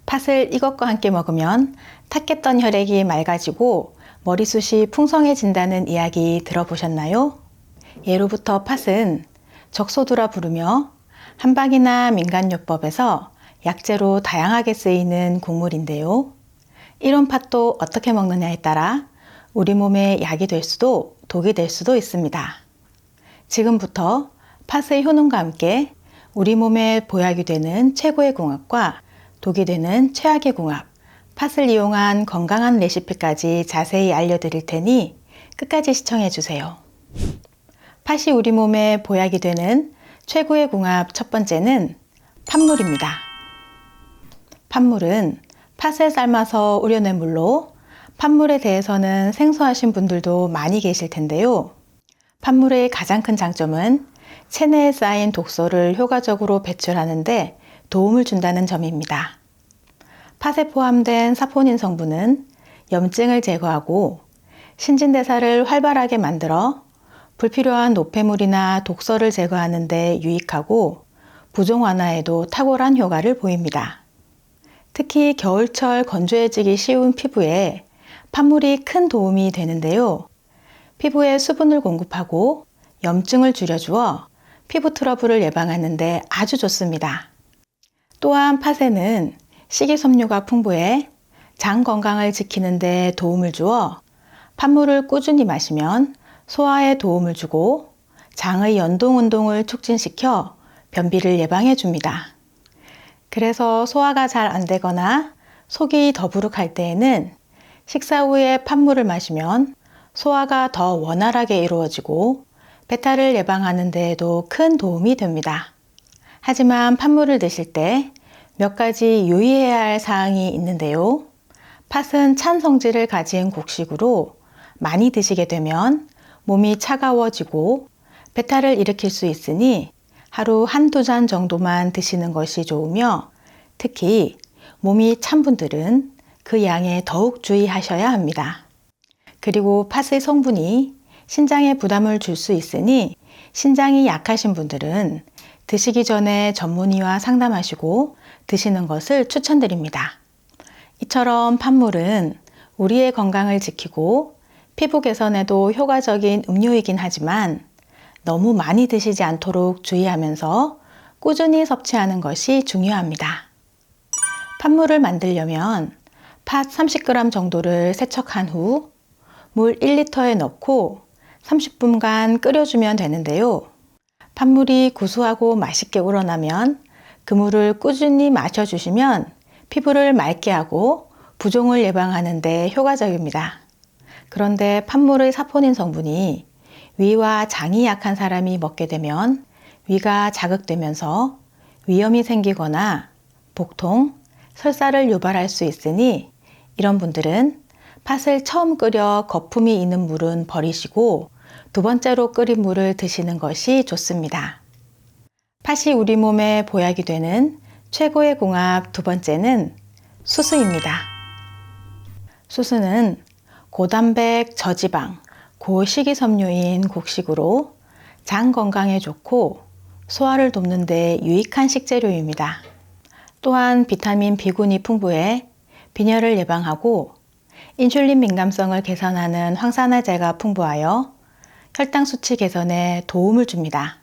팥을 이것과 함께 먹으면 탁했던 혈액이 맑아지고 머리숱이 풍성해진다는 이야기 들어보셨나요? 예로부터 팥은 적소두라 부르며 한방이나 민간요법에서 약재로 다양하게 쓰이는 곡물인데요. 이런 팥도 어떻게 먹느냐에 따라 우리 몸에 약이 될 수도 독이 될 수도 있습니다. 지금부터 팥의 효능과 함께 우리 몸에 보약이 되는 최고의 궁합과 독이 되는 최악의 궁합, 팥을 이용한 건강한 레시피까지 자세히 알려드릴 테니 끝까지 시청해주세요. 팥이 우리 몸에 보약이 되는 최고의 궁합 첫 번째는 팥물입니다. 팥물은 팥을 삶아서 우려낸 물로 팥물에 대해서는 생소하신 분들도 많이 계실 텐데요. 팥물의 가장 큰 장점은 체내에 쌓인 독소를 효과적으로 배출하는 데 도움을 준다는 점입니다. 팥에 포함된 사포닌 성분은 염증을 제거하고 신진대사를 활발하게 만들어 불필요한 노폐물이나 독소를 제거하는 데 유익하고 부종 완화에도 탁월한 효과를 보입니다. 특히 겨울철 건조해지기 쉬운 피부에 팥물이 큰 도움이 되는데요. 피부에 수분을 공급하고 염증을 줄여주어 피부 트러블을 예방하는 데 아주 좋습니다. 또한 팥에는 식이섬유가 풍부해 장 건강을 지키는 데 도움을 주어 팥물을 꾸준히 마시면 소화에 도움을 주고 장의 연동 운동을 촉진시켜 변비를 예방해 줍니다. 그래서 소화가 잘 안 되거나 속이 더부룩할 때에는 식사 후에 팥물을 마시면 소화가 더 원활하게 이루어지고 배탈을 예방하는 데에도 큰 도움이 됩니다. 하지만 팥물을 드실 때 몇 가지 유의해야 할 사항이 있는데요. 팥은 찬 성질을 가진 곡식으로 많이 드시게 되면 몸이 차가워지고 배탈을 일으킬 수 있으니 하루 한두 잔 정도만 드시는 것이 좋으며 특히 몸이 찬 분들은 그 양에 더욱 주의하셔야 합니다. 그리고 팥의 성분이 신장에 부담을 줄 수 있으니 신장이 약하신 분들은 드시기 전에 전문의와 상담하시고 드시는 것을 추천드립니다. 이처럼 팥물은 우리의 건강을 지키고 피부 개선에도 효과적인 음료이긴 하지만 너무 많이 드시지 않도록 주의하면서 꾸준히 섭취하는 것이 중요합니다. 팥물을 만들려면 팥 30g 정도를 세척한 후 물 1리터에 넣고 30분간 끓여주면 되는데요. 팥물이 구수하고 맛있게 우러나면 그 물을 꾸준히 마셔주시면 피부를 맑게 하고 부종을 예방하는 데 효과적입니다. 그런데 팥물의 사포닌 성분이 위와 장이 약한 사람이 먹게 되면 위가 자극되면서 위염이 생기거나 복통, 설사를 유발할 수 있으니 이런 분들은 팥을 처음 끓여 거품이 있는 물은 버리시고 두 번째로 끓인 물을 드시는 것이 좋습니다. 팥이 우리 몸에 보약이 되는 최고의 궁합 두 번째는 수수입니다. 수수는 고단백, 저지방, 고식이섬유인 곡식으로 장 건강에 좋고 소화를 돕는 데 유익한 식재료입니다. 또한 비타민 B군이 풍부해 빈혈을 예방하고 인슐린 민감성을 개선하는 황산화제가 풍부하여 혈당 수치 개선에 도움을 줍니다.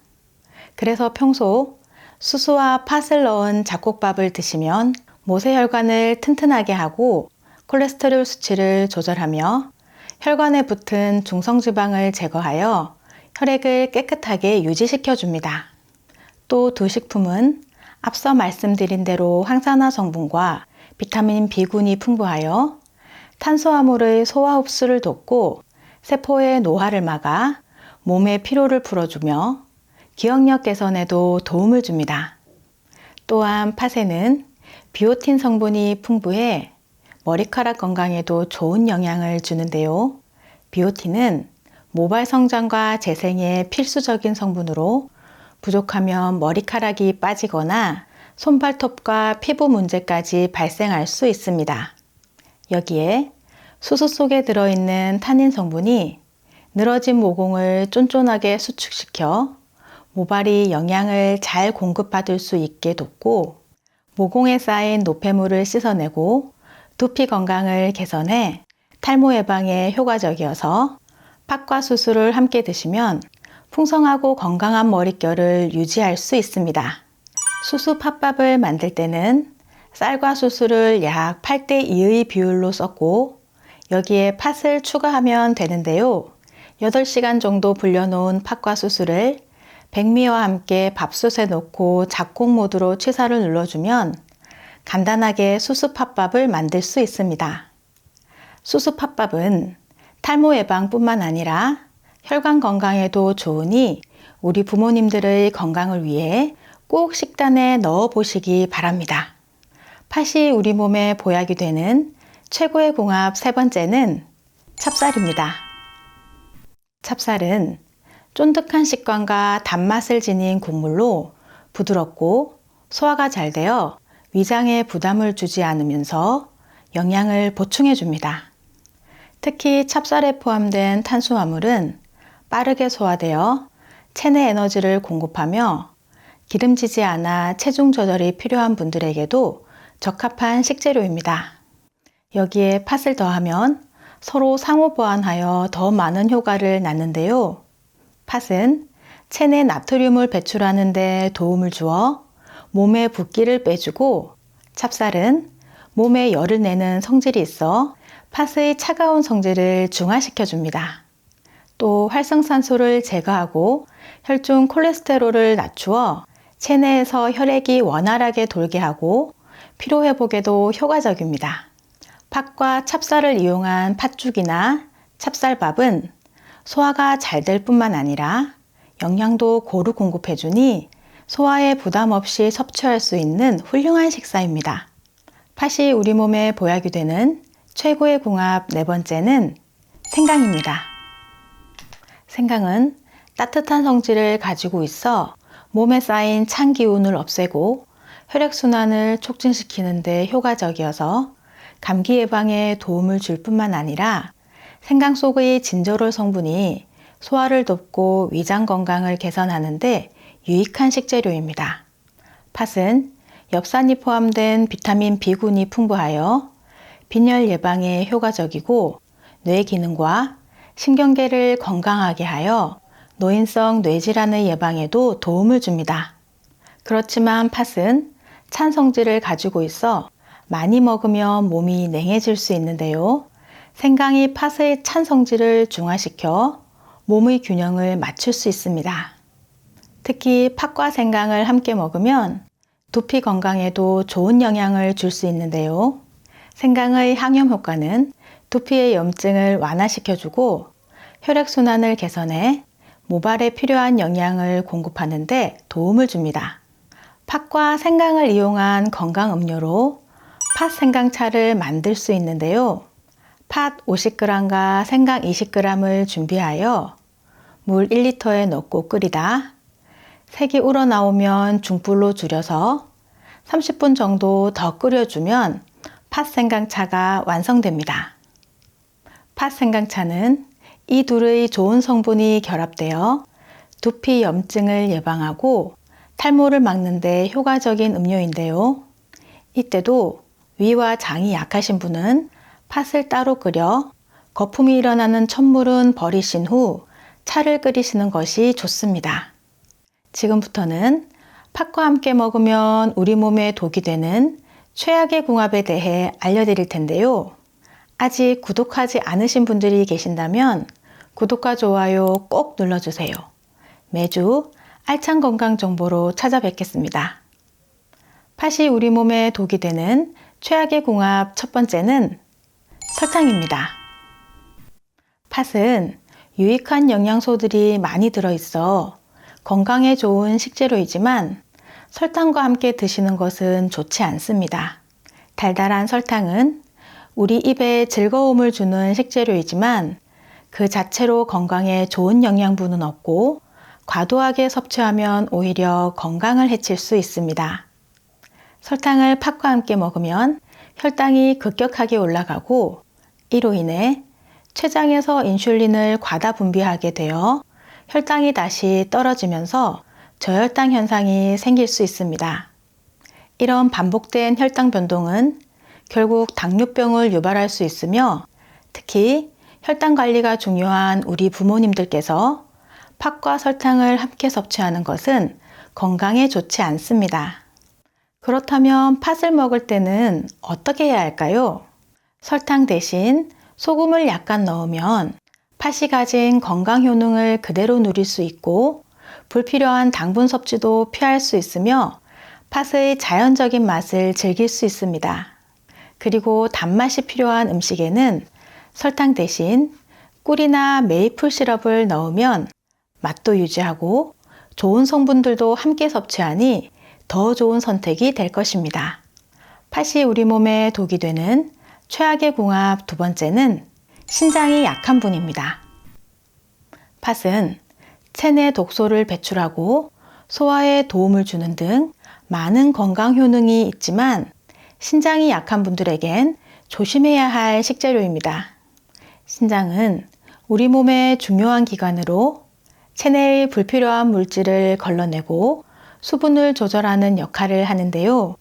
그래서 평소 수수와 팥을 넣은 잡곡밥을 드시면 모세혈관을 튼튼하게 하고 콜레스테롤 수치를 조절하며 혈관에 붙은 중성지방을 제거하여 혈액을 깨끗하게 유지시켜 줍니다. 또 두 식품은 앞서 말씀드린 대로 항산화 성분과 비타민 B군이 풍부하여 탄수화물의 소화 흡수를 돕고 세포의 노화를 막아 몸의 피로를 풀어주며 기억력 개선에도 도움을 줍니다. 또한 팥에는 비오틴 성분이 풍부해 머리카락 건강에도 좋은 영향을 주는데요. 비오틴은 모발 성장과 재생에 필수적인 성분으로 부족하면 머리카락이 빠지거나 손발톱과 피부 문제까지 발생할 수 있습니다. 여기에 수수 속에 들어있는 타닌 성분이 늘어진 모공을 쫀쫀하게 수축시켜 모발이 영양을 잘 공급받을 수 있게 돕고 모공에 쌓인 노폐물을 씻어내고 두피 건강을 개선해 탈모 예방에 효과적이어서 팥과 수수를 함께 드시면 풍성하고 건강한 머릿결을 유지할 수 있습니다. 수수 팥밥을 만들 때는 쌀과 수수를 약 8대2의 비율로 썼고 여기에 팥을 추가하면 되는데요. 8시간 정도 불려놓은 팥과 수수를 백미와 함께 밥솥에 넣고 작곡 모드로 취사를 눌러주면 간단하게 수수 팥밥을 만들 수 있습니다. 수수 팥밥은 탈모 예방뿐만 아니라 혈관 건강에도 좋으니 우리 부모님들의 건강을 위해 꼭 식단에 넣어 보시기 바랍니다. 팥이 우리 몸에 보약이 되는 최고의 궁합 세 번째는 찹쌀입니다. 찹쌀은 쫀득한 식감과 단맛을 지닌 국물로 부드럽고 소화가 잘 되어 위장에 부담을 주지 않으면서 영양을 보충해 줍니다. 특히 찹쌀에 포함된 탄수화물은 빠르게 소화되어 체내 에너지를 공급하며 기름지지 않아 체중 조절이 필요한 분들에게도 적합한 식재료입니다. 여기에 팥을 더하면 서로 상호 보완하여 더 많은 효과를 낳는데요. 팥은 체내 나트륨을 배출하는 데 도움을 주어 몸의 붓기를 빼주고 찹쌀은 몸에 열을 내는 성질이 있어 팥의 차가운 성질을 중화시켜 줍니다. 또 활성산소를 제거하고 혈중 콜레스테롤을 낮추어 체내에서 혈액이 원활하게 돌게 하고 피로회복에도 효과적입니다. 팥과 찹쌀을 이용한 팥죽이나 찹쌀밥은 소화가 잘 될 뿐만 아니라 영양도 고루 공급해주니 소화에 부담 없이 섭취할 수 있는 훌륭한 식사입니다. 팥이 우리 몸에 보약이 되는 최고의 궁합 네 번째는 생강입니다. 생강은 따뜻한 성질을 가지고 있어 몸에 쌓인 찬 기운을 없애고 혈액순환을 촉진시키는 데 효과적이어서 감기 예방에 도움을 줄 뿐만 아니라 생강 속의 진저롤 성분이 소화를 돕고 위장 건강을 개선하는 데 유익한 식재료입니다. 팥은 엽산이 포함된 비타민 B군이 풍부하여 빈혈 예방에 효과적이고 뇌 기능과 신경계를 건강하게 하여 노인성 뇌질환의 예방에도 도움을 줍니다. 그렇지만 팥은 찬 성질을 가지고 있어 많이 먹으면 몸이 냉해질 수 있는데요. 생강이 팥의 찬 성질을 중화시켜 몸의 균형을 맞출 수 있습니다. 특히 팥과 생강을 함께 먹으면 두피 건강에도 좋은 영향을 줄 수 있는데요. 생강의 항염 효과는 두피의 염증을 완화시켜주고 혈액순환을 개선해 모발에 필요한 영양을 공급하는 데 도움을 줍니다. 팥과 생강을 이용한 건강 음료로 팥 생강차를 만들 수 있는데요. 팥 50g과 생강 20g을 준비하여 물 1리터에 넣고 끓이다 색이 우러나오면 중불로 줄여서 30분 정도 더 끓여주면 팥 생강차가 완성됩니다. 팥 생강차는 이 둘의 좋은 성분이 결합되어 두피 염증을 예방하고 탈모를 막는 데 효과적인 음료인데요. 이때도 위와 장이 약하신 분은 팥을 따로 끓여 거품이 일어나는 첨물은 버리신 후 차를 끓이시는 것이 좋습니다. 지금부터는 팥과 함께 먹으면 우리 몸에 독이 되는 최악의 궁합에 대해 알려드릴 텐데요. 아직 구독하지 않으신 분들이 계신다면 구독과 좋아요 꼭 눌러주세요. 매주 알찬 건강 정보로 찾아뵙겠습니다. 팥이 우리 몸에 독이 되는 최악의 궁합 첫 번째는 설탕입니다. 팥은 유익한 영양소들이 많이 들어있어 건강에 좋은 식재료이지만 설탕과 함께 드시는 것은 좋지 않습니다. 달달한 설탕은 우리 입에 즐거움을 주는 식재료이지만 그 자체로 건강에 좋은 영양분은 없고 과도하게 섭취하면 오히려 건강을 해칠 수 있습니다. 설탕을 팥과 함께 먹으면 혈당이 급격하게 올라가고 이로 인해 췌장에서 인슐린을 과다 분비하게 되어 혈당이 다시 떨어지면서 저혈당 현상이 생길 수 있습니다. 이런 반복된 혈당 변동은 결국 당뇨병을 유발할 수 있으며 특히 혈당 관리가 중요한 우리 부모님들께서 팥과 설탕을 함께 섭취하는 것은 건강에 좋지 않습니다. 그렇다면 팥을 먹을 때는 어떻게 해야 할까요? 설탕 대신 소금을 약간 넣으면 팥이 가진 건강 효능을 그대로 누릴 수 있고 불필요한 당분 섭취도 피할 수 있으며 팥의 자연적인 맛을 즐길 수 있습니다. 그리고 단맛이 필요한 음식에는 설탕 대신 꿀이나 메이플 시럽을 넣으면 맛도 유지하고 좋은 성분들도 함께 섭취하니 더 좋은 선택이 될 것입니다. 팥이 우리 몸에 독이 되는 최악의 궁합 두 번째는 신장이 약한 분입니다. 팥은 체내 독소를 배출하고 소화에 도움을 주는 등 많은 건강 효능이 있지만 신장이 약한 분들에겐 조심해야 할 식재료입니다. 신장은 우리 몸의 중요한 기관으로 체내의 불필요한 물질을 걸러내고 수분을 조절하는 역할을 하는데요.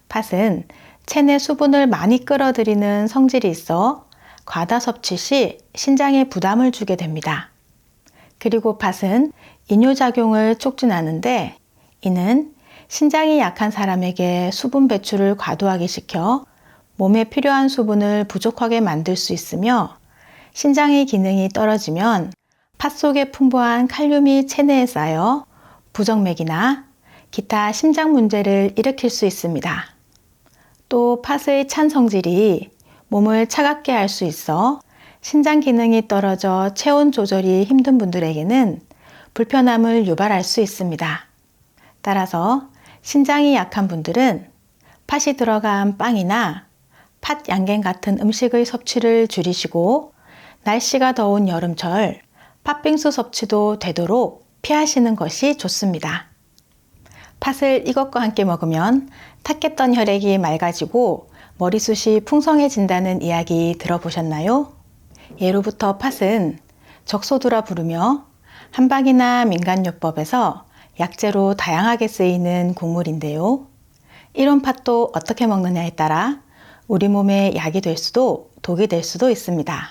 팥은 체내 수분을 많이 끌어들이는 성질이 있어 과다 섭취 시 신장에 부담을 주게 됩니다. 그리고 팥은 이뇨작용을 촉진하는데 이는 신장이 약한 사람에게 수분 배출을 과도하게 시켜 몸에 필요한 수분을 부족하게 만들 수 있으며 신장의 기능이 떨어지면 팥 속에 풍부한 칼륨이 체내에 쌓여 부정맥이나 기타 심장 문제를 일으킬 수 있습니다. 또 팥의 찬 성질이 몸을 차갑게 할 수 있어 신장 기능이 떨어져 체온 조절이 힘든 분들에게는 불편함을 유발할 수 있습니다. 따라서 신장이 약한 분들은 팥이 들어간 빵이나 팥 양갱 같은 음식의 섭취를 줄이시고 날씨가 더운 여름철 팥빙수 섭취도 되도록 피하시는 것이 좋습니다. 팥을 이것과 함께 먹으면 탁했던 혈액이 맑아지고 머리숱이 풍성해진다는 이야기 들어보셨나요? 예로부터 팥은 적소두라 부르며 한방이나 민간요법에서 약재로 다양하게 쓰이는 곡물인데요. 이런 팥도 어떻게 먹느냐에 따라 우리 몸에 약이 될 수도 독이 될 수도 있습니다.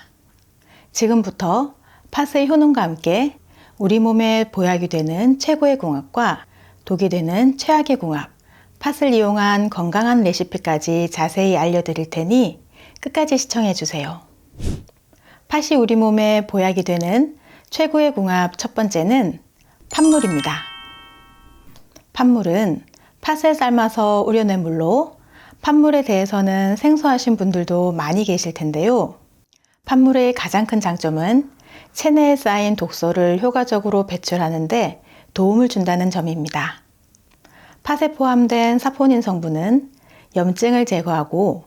지금부터 팥의 효능과 함께 우리 몸에 보약이 되는 최고의 궁합과 독이 되는 최악의 궁합, 팥을 이용한 건강한 레시피까지 자세히 알려드릴 테니 끝까지 시청해 주세요. 팥이 우리 몸에 보약이 되는 최고의 궁합 첫 번째는 팥물입니다. 팥물은 팥을 삶아서 우려낸 물로 팥물에 대해서는 생소하신 분들도 많이 계실 텐데요. 팥물의 가장 큰 장점은 체내에 쌓인 독소를 효과적으로 배출하는데 도움을 준다는 점입니다. 팥에 포함된 사포닌 성분은 염증을 제거하고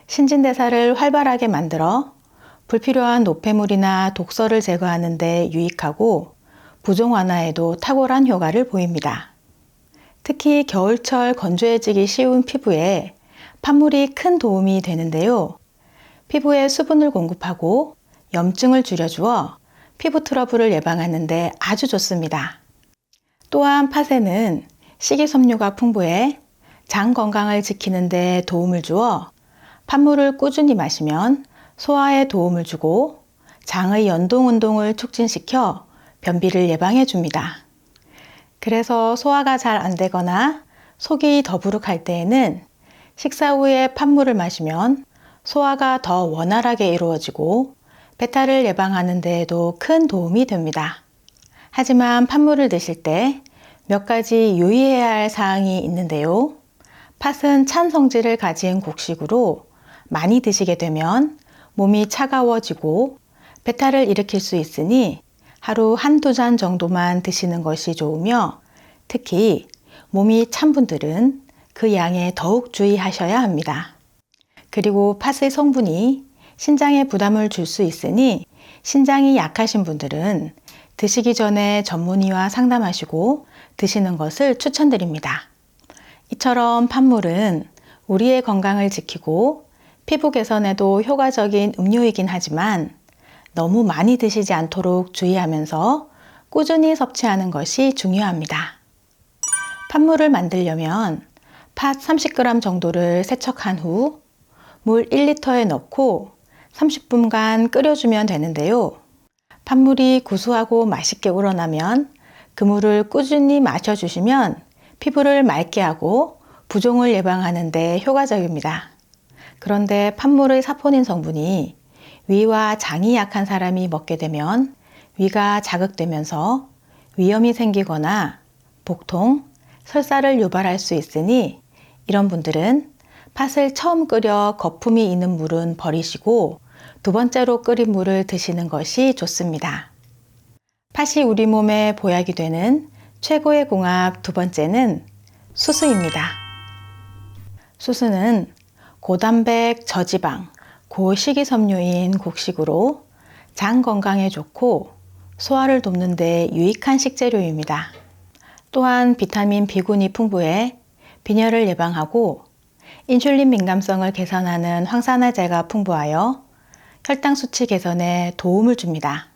신진대사를 활발하게 만들어 불필요한 노폐물이나 독소를 제거하는 데 유익하고 부종 완화에도 탁월한 효과를 보입니다. 특히 겨울철 건조해지기 쉬운 피부에 팥물이 큰 도움이 되는데요. 피부에 수분을 공급하고 염증을 줄여주어 피부 트러블을 예방하는 데 아주 좋습니다. 또한 팥에는 식이섬유가 풍부해 장 건강을 지키는 데 도움을 주어 팥물을 꾸준히 마시면 소화에 도움을 주고 장의 연동 운동을 촉진시켜 변비를 예방해 줍니다. 그래서 소화가 잘 안 되거나 속이 더부룩할 때에는 식사 후에 팥물을 마시면 소화가 더 원활하게 이루어지고 배탈을 예방하는 데에도 큰 도움이 됩니다. 하지만 팥물을 드실 때 몇 가지 유의해야 할 사항이 있는데요. 팥은 찬 성질을 가진 곡식으로 많이 드시게 되면 몸이 차가워지고 배탈을 일으킬 수 있으니 하루 한두 잔 정도만 드시는 것이 좋으며 특히 몸이 찬 분들은 그 양에 더욱 주의하셔야 합니다. 그리고 팥의 성분이 신장에 부담을 줄 수 있으니 신장이 약하신 분들은 드시기 전에 전문의와 상담하시고 드시는 것을 추천드립니다. 이처럼 팥물은 우리의 건강을 지키고 피부 개선에도 효과적인 음료이긴 하지만 너무 많이 드시지 않도록 주의하면서 꾸준히 섭취하는 것이 중요합니다. 팥물을 만들려면 팥 30g 정도를 세척한 후 물 1리터에 넣고 30분간 끓여주면 되는데요. 팥물이 구수하고 맛있게 우러나면 그 물을 꾸준히 마셔주시면 피부를 맑게 하고 부종을 예방하는 데 효과적입니다. 그런데 팥물의 사포닌 성분이 위와 장이 약한 사람이 먹게 되면 위가 자극되면서 위염이 생기거나 복통, 설사를 유발할 수 있으니 이런 분들은 팥을 처음 끓여 거품이 있는 물은 버리시고 두 번째로 끓인 물을 드시는 것이 좋습니다. 팥이 우리 몸에 보약이 되는 최고의 궁합 두 번째는 수수입니다. 수수는 고단백, 저지방, 고식이섬유인 곡식으로 장 건강에 좋고 소화를 돕는 데 유익한 식재료입니다. 또한 비타민 B군이 풍부해 빈혈을 예방하고 인슐린 민감성을 개선하는 황산화제가 풍부하여 혈당 수치 개선에 도움을 줍니다.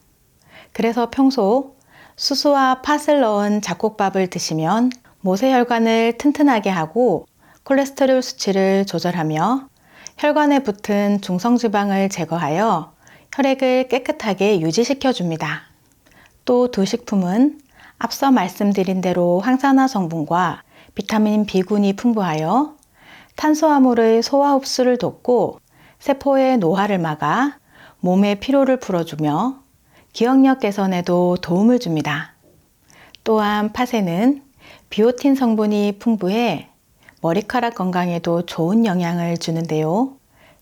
그래서 평소 수수와 팥을 넣은 잡곡밥을 드시면 모세혈관을 튼튼하게 하고 콜레스테롤 수치를 조절하며 혈관에 붙은 중성지방을 제거하여 혈액을 깨끗하게 유지시켜 줍니다. 또 두 식품은 앞서 말씀드린 대로 항산화 성분과 비타민 B군이 풍부하여 탄수화물의 소화 흡수를 돕고 세포의 노화를 막아 몸의 피로를 풀어주며 기억력 개선에도 도움을 줍니다. 또한 팥에는 비오틴 성분이 풍부해 머리카락 건강에도 좋은 영향을 주는데요.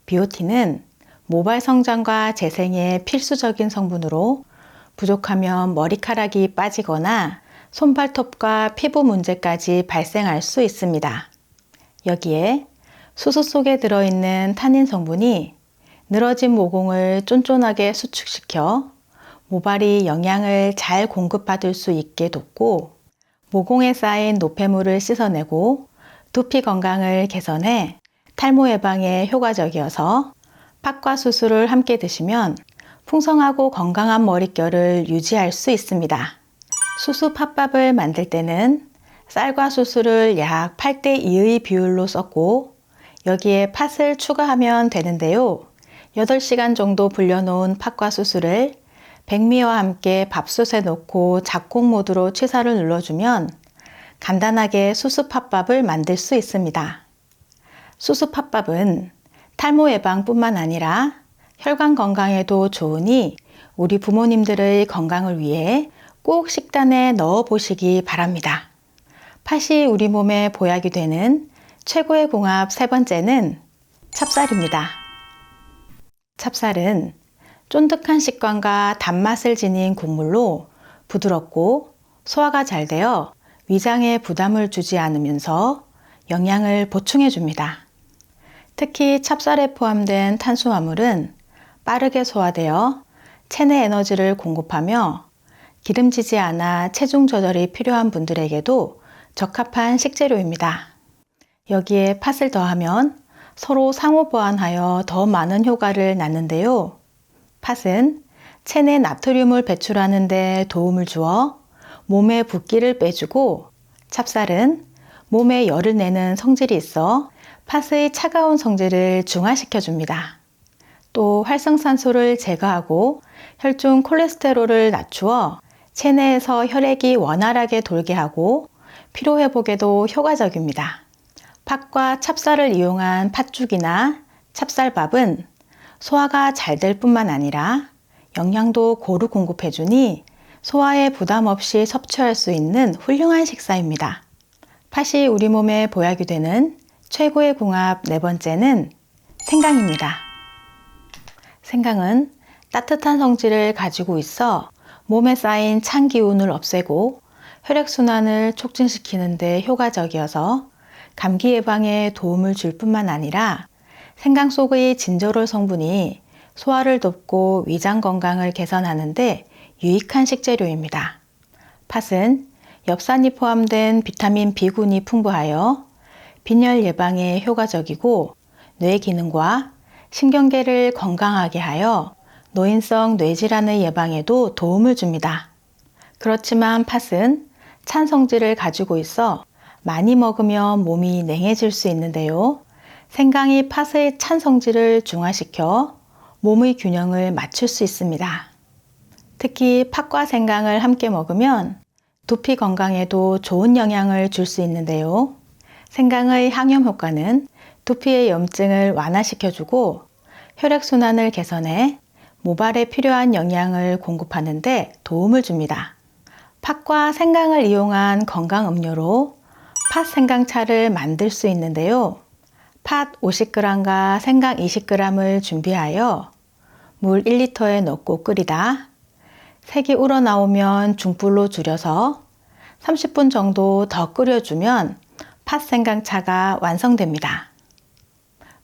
비오틴은 모발 성장과 재생에 필수적인 성분으로 부족하면 머리카락이 빠지거나 손발톱과 피부 문제까지 발생할 수 있습니다. 여기에 수수 속에 들어있는 타닌 성분이 늘어진 모공을 쫀쫀하게 수축시켜 모발이 영양을 잘 공급받을 수 있게 돕고 모공에 쌓인 노폐물을 씻어내고 두피 건강을 개선해 탈모 예방에 효과적이어서 팥과 수수를 함께 드시면 풍성하고 건강한 머릿결을 유지할 수 있습니다. 수수 팥밥을 만들 때는 쌀과 수수를 약 8:2의 비율로 섞고 여기에 팥을 추가하면 되는데요. 8시간 정도 불려놓은 팥과 수수를 백미와 함께 밥솥에 넣고 작곡 모드로 취사를 눌러주면 간단하게 수수 팥밥을 만들 수 있습니다. 수수 팥밥은 탈모 예방뿐만 아니라 혈관 건강에도 좋으니 우리 부모님들의 건강을 위해 꼭 식단에 넣어 보시기 바랍니다. 팥이 우리 몸에 보약이 되는 최고의 궁합 세 번째는 찹쌀입니다. 찹쌀은 쫀득한 식감과 단맛을 지닌 국물로 부드럽고 소화가 잘 되어 위장에 부담을 주지 않으면서 영양을 보충해 줍니다. 특히 찹쌀에 포함된 탄수화물은 빠르게 소화되어 체내 에너지를 공급하며 기름지지 않아 체중 조절이 필요한 분들에게도 적합한 식재료입니다. 여기에 팥을 더하면 서로 상호 보완하여 더 많은 효과를 낳는데요. 팥은 체내 나트륨을 배출하는 데 도움을 주어 몸의 붓기를 빼주고 찹쌀은 몸에 열을 내는 성질이 있어 팥의 차가운 성질을 중화시켜 줍니다. 또 활성산소를 제거하고 혈중 콜레스테롤을 낮추어 체내에서 혈액이 원활하게 돌게 하고 피로회복에도 효과적입니다. 팥과 찹쌀을 이용한 팥죽이나 찹쌀밥은 소화가 잘 될 뿐만 아니라 영양도 고루 공급해주니 소화에 부담 없이 섭취할 수 있는 훌륭한 식사입니다. 팥이 우리 몸에 보약이 되는 최고의 궁합 네 번째는 생강입니다. 생강은 따뜻한 성질을 가지고 있어 몸에 쌓인 찬 기운을 없애고 혈액순환을 촉진시키는 데 효과적이어서 감기 예방에 도움을 줄 뿐만 아니라 생강 속의 진저롤 성분이 소화를 돕고 위장 건강을 개선하는 데 유익한 식재료입니다. 팥은 엽산이 포함된 비타민 B군이 풍부하여 빈혈 예방에 효과적이고 뇌 기능과 신경계를 건강하게 하여 노인성 뇌질환의 예방에도 도움을 줍니다. 그렇지만 팥은 찬 성질을 가지고 있어 많이 먹으면 몸이 냉해질 수 있는데요. 생강이 팥의 찬 성질을 중화시켜 몸의 균형을 맞출 수 있습니다. 특히 팥과 생강을 함께 먹으면 두피 건강에도 좋은 영향을 줄 수 있는데요. 생강의 항염 효과는 두피의 염증을 완화시켜주고 혈액순환을 개선해 모발에 필요한 영양을 공급하는 데 도움을 줍니다. 팥과 생강을 이용한 건강 음료로 팥 생강차를 만들 수 있는데요. 팥 50g과 생강 20g을 준비하여 물 1리터에 넣고 끓이다 색이 우러나오면 중불로 줄여서 30분 정도 더 끓여주면 팥 생강차가 완성됩니다.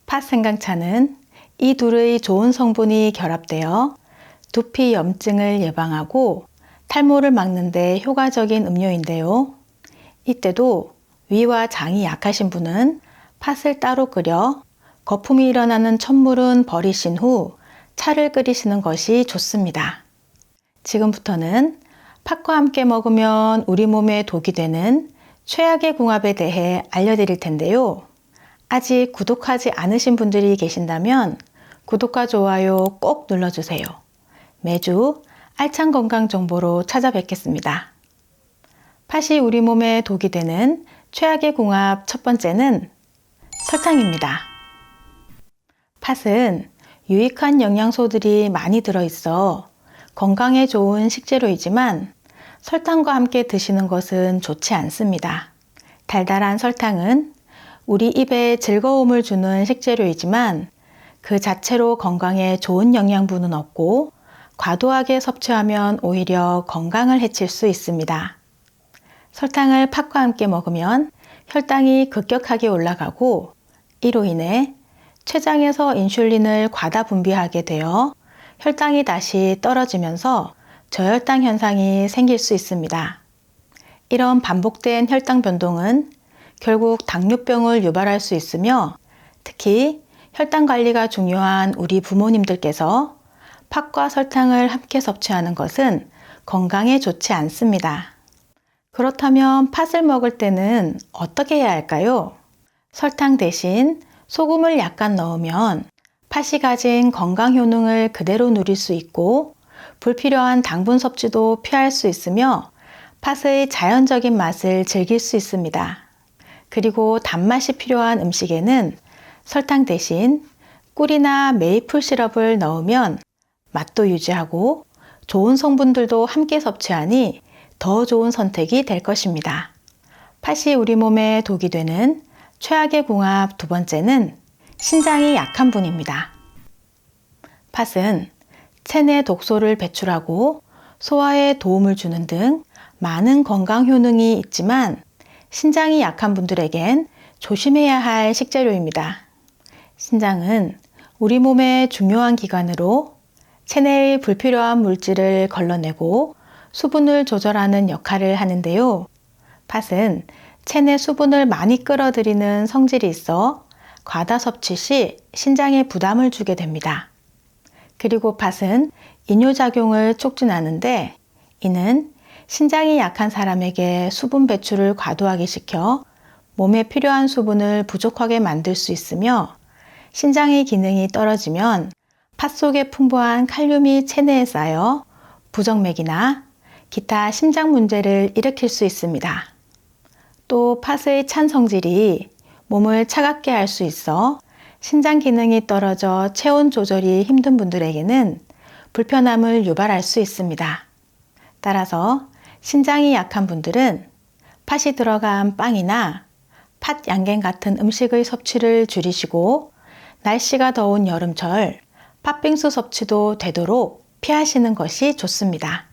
팥 생강차는 이 둘의 좋은 성분이 결합되어 두피 염증을 예방하고 탈모를 막는 데 효과적인 음료인데요. 이때도 위와 장이 약하신 분은 팥을 따로 끓여 거품이 일어나는 첨물은 버리신 후 차를 끓이시는 것이 좋습니다. 지금부터는 팥과 함께 먹으면 우리 몸에 독이 되는 최악의 궁합에 대해 알려드릴 텐데요. 아직 구독하지 않으신 분들이 계신다면 구독과 좋아요 꼭 눌러주세요. 매주 알찬 건강 정보로 찾아뵙겠습니다. 팥이 우리 몸에 독이 되는 최악의 궁합 첫 번째는 설탕입니다. 팥은 유익한 영양소들이 많이 들어있어 건강에 좋은 식재료이지만 설탕과 함께 드시는 것은 좋지 않습니다. 달달한 설탕은 우리 입에 즐거움을 주는 식재료이지만 그 자체로 건강에 좋은 영양분은 없고 과도하게 섭취하면 오히려 건강을 해칠 수 있습니다. 설탕을 팥과 함께 먹으면 혈당이 급격하게 올라가고 이로 인해 췌장에서 인슐린을 과다 분비하게 되어 혈당이 다시 떨어지면서 저혈당 현상이 생길 수 있습니다. 이런 반복된 혈당 변동은 결국 당뇨병을 유발할 수 있으며 특히 혈당 관리가 중요한 우리 부모님들께서 팥과 설탕을 함께 섭취하는 것은 건강에 좋지 않습니다. 그렇다면 팥을 먹을 때는 어떻게 해야 할까요? 설탕 대신 소금을 약간 넣으면 팥이 가진 건강 효능을 그대로 누릴 수 있고 불필요한 당분 섭취도 피할 수 있으며 팥의 자연적인 맛을 즐길 수 있습니다. 그리고 단맛이 필요한 음식에는 설탕 대신 꿀이나 메이플 시럽을 넣으면 맛도 유지하고 좋은 성분들도 함께 섭취하니 더 좋은 선택이 될 것입니다. 팥이 우리 몸에 독이 되는 최악의 궁합 두 번째는 신장이 약한 분입니다. 팥은 체내 독소를 배출하고 소화에 도움을 주는 등 많은 건강 효능이 있지만 신장이 약한 분들에겐 조심해야 할 식재료입니다. 신장은 우리 몸의 중요한 기관으로 체내의 불필요한 물질을 걸러내고 수분을 조절하는 역할을 하는데요. 팥은 체내 수분을 많이 끌어들이는 성질이 있어 과다 섭취 시 신장에 부담을 주게 됩니다. 그리고 팥은 이뇨작용을 촉진하는데 이는 신장이 약한 사람에게 수분 배출을 과도하게 시켜 몸에 필요한 수분을 부족하게 만들 수 있으며 신장의 기능이 떨어지면 팥 속에 풍부한 칼륨이 체내에 쌓여 부정맥이나 기타 심장 문제를 일으킬 수 있습니다. 또 팥의 찬 성질이 몸을 차갑게 할 수 있어 신장 기능이 떨어져 체온 조절이 힘든 분들에게는 불편함을 유발할 수 있습니다. 따라서 신장이 약한 분들은 팥이 들어간 빵이나 팥 양갱 같은 음식의 섭취를 줄이시고 날씨가 더운 여름철 팥빙수 섭취도 되도록 피하시는 것이 좋습니다.